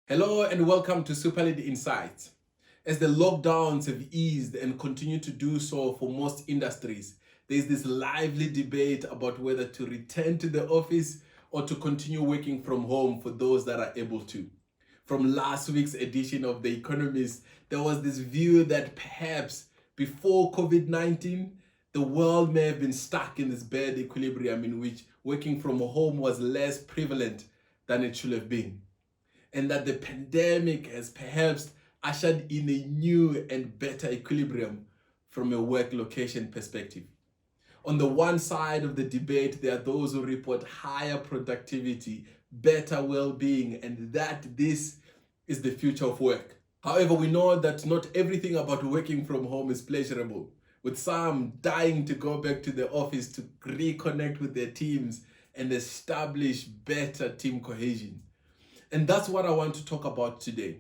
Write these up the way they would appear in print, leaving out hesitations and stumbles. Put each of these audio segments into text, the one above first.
Hello and welcome to SuperLead Insights. As the lockdowns have eased and continue to do so for most industries, there is this lively debate about whether to return to the office or to continue working from home for those that are able to. From last week's edition of The Economist, there was this view that perhaps before COVID-19, the world may have been stuck in this bad equilibrium in which working from home was less prevalent than it should have been, and that the pandemic has perhaps ushered in a new and better equilibrium from a work location perspective. On the one side of the debate, there are those who report higher productivity, better well-being, and that this is the future of work. However, we know that not everything about working from home is pleasurable, with some dying to go back to the office to reconnect with their teams and establish better team cohesion. And that's what I want to talk about today,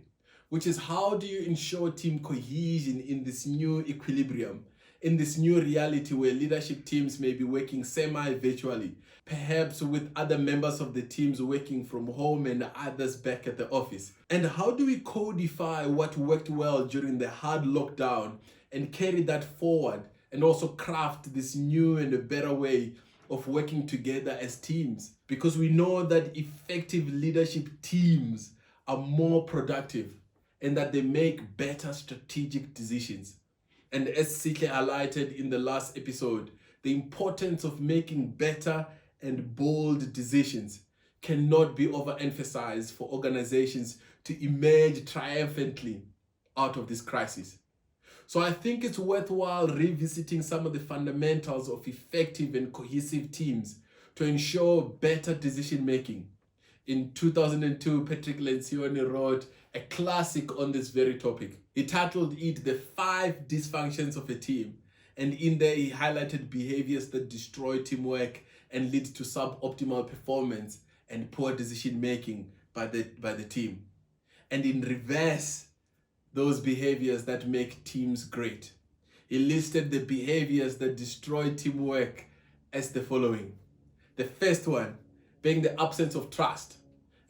which is how do you ensure team cohesion in this new equilibrium, in this new reality where leadership teams may be working semi-virtually, perhaps with other members of the teams working from home and others back at the office. And how do we codify what worked well during the hard lockdown and carry that forward and also craft this new and a better way of working together as teams? Because we know that effective leadership teams are more productive and that they make better strategic decisions. And as Sihle highlighted in the last episode, the importance of making better and bold decisions cannot be overemphasized for organizations to emerge triumphantly out of this crisis. So I think it's worthwhile revisiting some of the fundamentals of effective and cohesive teams to ensure better decision making. In 2002, Patrick Lencioni wrote a classic on this very topic. He titled it The 5 Dysfunctions of a Team. And in there, he highlighted behaviors that destroy teamwork and lead to suboptimal performance and poor decision making by the team. And in reverse, those behaviors that make teams great. He listed the behaviors that destroy teamwork as the following. The first one being the absence of trust.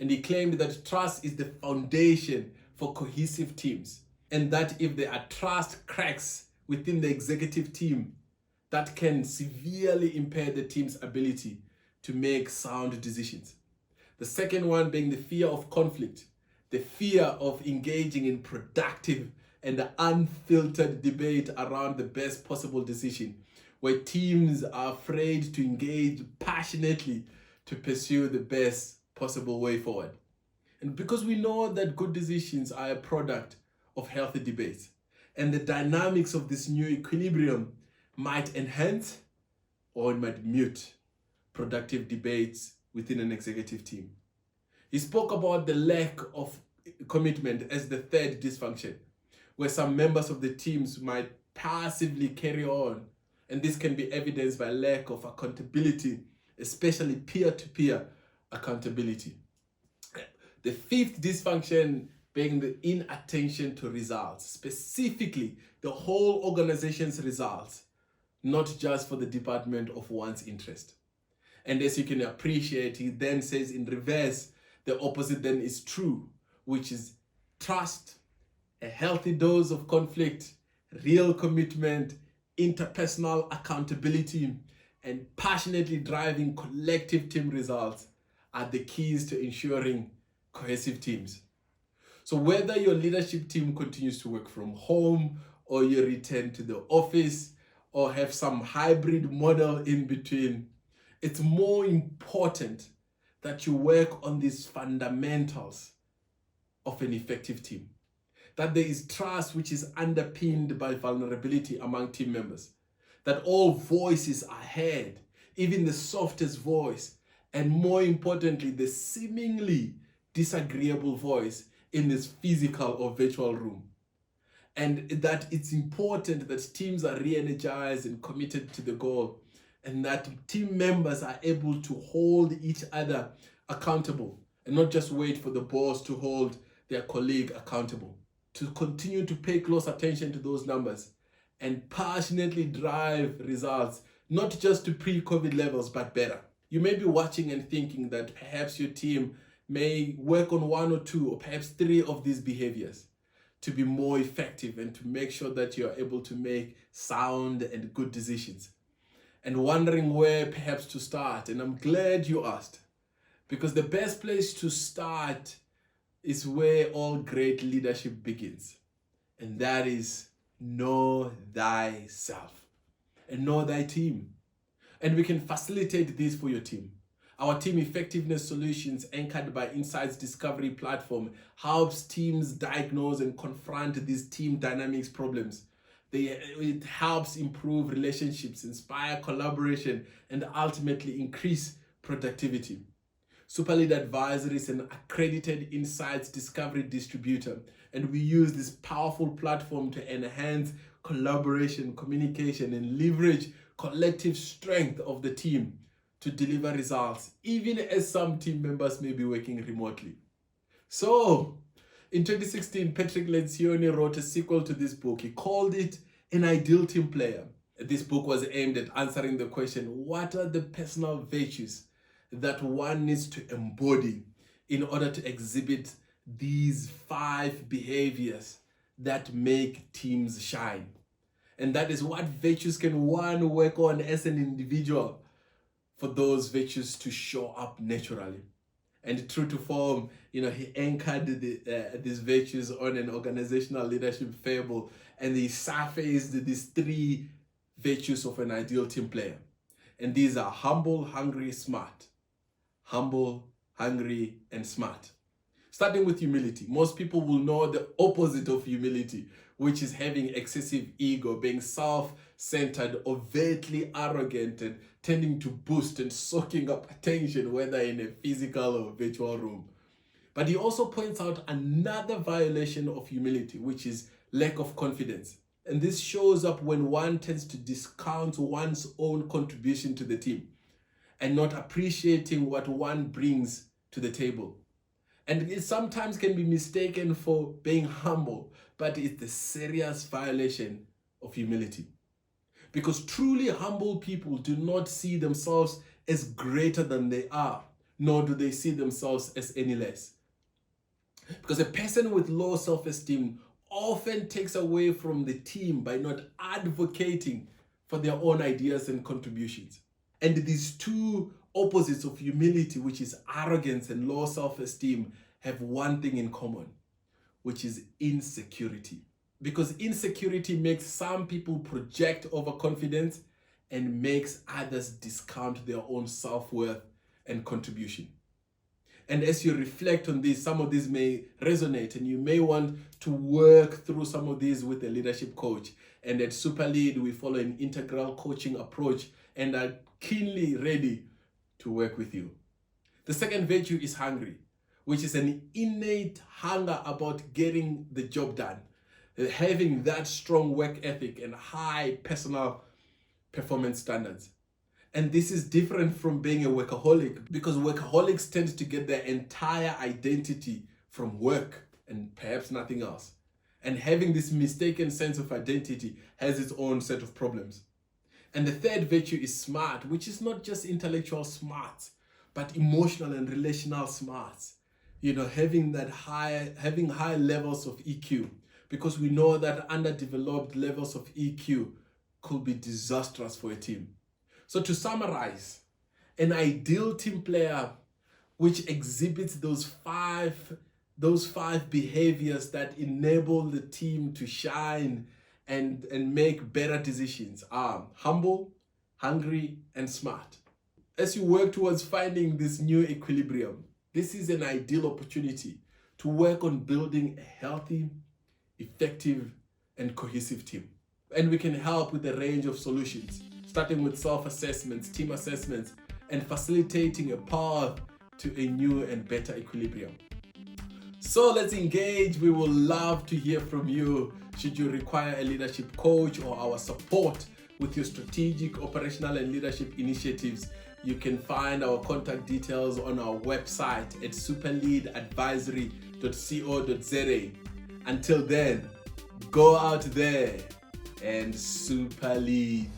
And he claimed that trust is the foundation for cohesive teams. And that if there are trust cracks within the executive team, that can severely impair the team's ability to make sound decisions. The second one being the fear of conflict. The fear of engaging in productive and unfiltered debate around the best possible decision, where teams are afraid to engage passionately to pursue the best possible way forward. And because we know that good decisions are a product of healthy debates, and the dynamics of this new equilibrium might enhance or it might mute productive debates within an executive team. He spoke about the lack of commitment as the third dysfunction, where some members of the teams might passively carry on, and this can be evidenced by lack of accountability, especially peer-to-peer accountability. The fifth dysfunction being the inattention to results, specifically the whole organization's results, not just for the department of one's interest. And as you can appreciate, he then says in reverse, the opposite then is true, which is trust, a healthy dose of conflict, real commitment, interpersonal accountability, and passionately driving collective team results are the keys to ensuring cohesive teams. So whether your leadership team continues to work from home or you return to the office or have some hybrid model in between, it's more important that you work on these fundamentals of an effective team. That there is trust which is underpinned by vulnerability among team members. That all voices are heard, even the softest voice, and more importantly, the seemingly disagreeable voice in this physical or virtual room. And that it's important that teams are re-energized and committed to the goal, and that team members are able to hold each other accountable and not just wait for the boss to hold their colleague accountable. To continue to pay close attention to those numbers and passionately drive results, not just to pre-COVID levels, but better. You may be watching and thinking that perhaps your team may work on 1 or 2 or perhaps 3 of these behaviors to be more effective and to make sure that you are able to make sound and good decisions. And wondering where perhaps to start. And I'm glad you asked, because the best place to start is where all great leadership begins. And that is know thyself and know thy team. And we can facilitate this for your team. Our team effectiveness solutions, anchored by Insights Discovery platform, helps teams diagnose and confront these team dynamics problems. It helps improve relationships, inspire collaboration, and ultimately increase productivity. SuperLead Advisory is an accredited insights discovery distributor, and we use this powerful platform to enhance collaboration, communication, and leverage collective strength of the team to deliver results, even as some team members may be working remotely. So, in 2016, Patrick Lencioni wrote a sequel to this book. He called it An Ideal Team Player. This book was aimed at answering the question, what are the personal virtues that one needs to embody in order to exhibit these 5 behaviors that make teams shine? And that is, what virtues can one work on as an individual for those virtues to show up naturally? And true to form, he anchored these virtues on an organizational leadership fable, and he surfaced these 3 virtues of an ideal team player. And these are humble, hungry, smart. Humble, hungry, and smart. Starting with humility. Most people will know the opposite of humility, which is having excessive ego, being self-centered, overtly arrogant, and tending to boost and soaking up attention, whether in a physical or virtual room. But he also points out another violation of humility, which is lack of confidence. And this shows up when one tends to discount one's own contribution to the team and not appreciating what one brings to the table. And it sometimes can be mistaken for being humble, but it's a serious violation of humility. Because truly humble people do not see themselves as greater than they are, nor do they see themselves as any less. Because a person with low self-esteem often takes away from the team by not advocating for their own ideas and contributions. And these 2 opposites of humility, which is arrogance and low self-esteem, have one thing in common, which is insecurity. Because insecurity makes some people project overconfidence and makes others discount their own self-worth and contribution. And as you reflect on this, some of these may resonate, and you may want to work through some of these with a leadership coach. And at SuperLead, we follow an integral coaching approach and are keenly ready to work with you. The second virtue is hungry, which is an innate hunger about getting the job done, having that strong work ethic and high personal performance standards. And this is different from being a workaholic, because workaholics tend to get their entire identity from work and perhaps nothing else. And having this mistaken sense of identity has its own set of problems. And the third virtue is smart, which is not just intellectual smarts, but emotional and relational smarts. Having high levels of EQ, because we know that underdeveloped levels of EQ could be disastrous for a team. So to summarize, an ideal team player which exhibits those five behaviors that enable the team to shine and make better decisions are humble, hungry, and smart. As you work towards finding this new equilibrium, this is an ideal opportunity to work on building a healthy, effective, and cohesive team. And we can help with a range of solutions, starting with self-assessments, team assessments, and facilitating a path to a new and better equilibrium. So let's engage. We would love to hear from you. Should you require a leadership coach or our support with your strategic, operational, and leadership initiatives, you can find our contact details on our website at superleadadvisory.co.za. Until then, go out there and super lead.